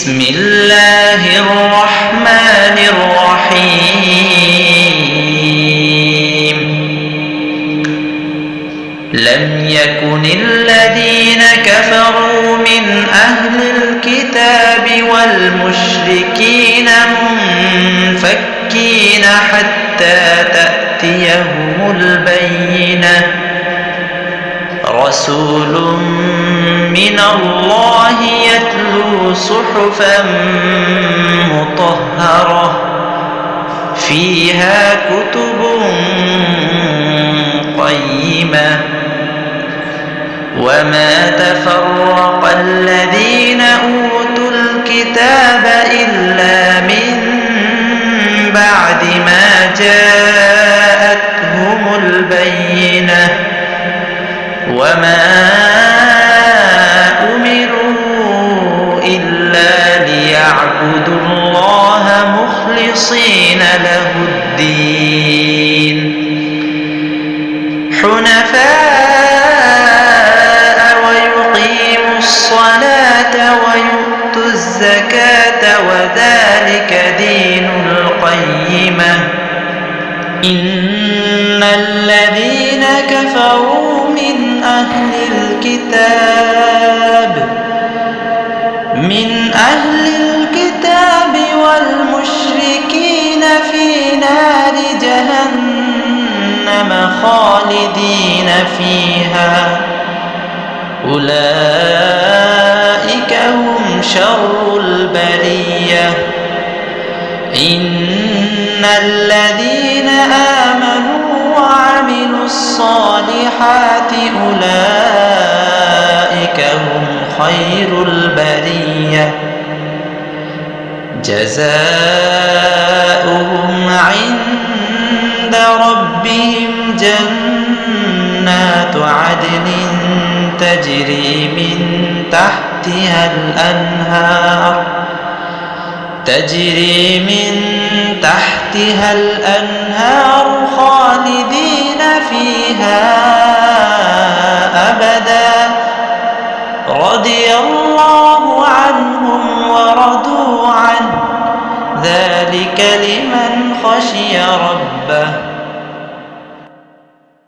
بسم الله الرحمن الرحيم لم يكن الذين كفروا من أهل الكتاب والمشركين منفكين حتى تأتيهم البينة رسول من الله يتلو صحفا مطهرة فيها كتب قيمة وما تفرق الذين أوتوا الكتاب إلا من بعد ما جاءتهم البينة وما أمروا إلا ليعبدوا الله مخلصين له الدين حنفاء ويقيموا الصلاة ويؤتوا الزكاة وذلك دين القيمة إن الذين كفروا من أهل الكتاب والمشركين في نار جهنم خالدين فيها أولئك هم شر البرية إن الذين آمنوا وعملوا الصالحات أولئك هم خير البرية جزاؤهم عند ربهم جنات عدن تجري من تحتها الأنهار خالدين فيها أبدا رضي الله عنهم ورضوا عنه ذلك لمن خشي ربه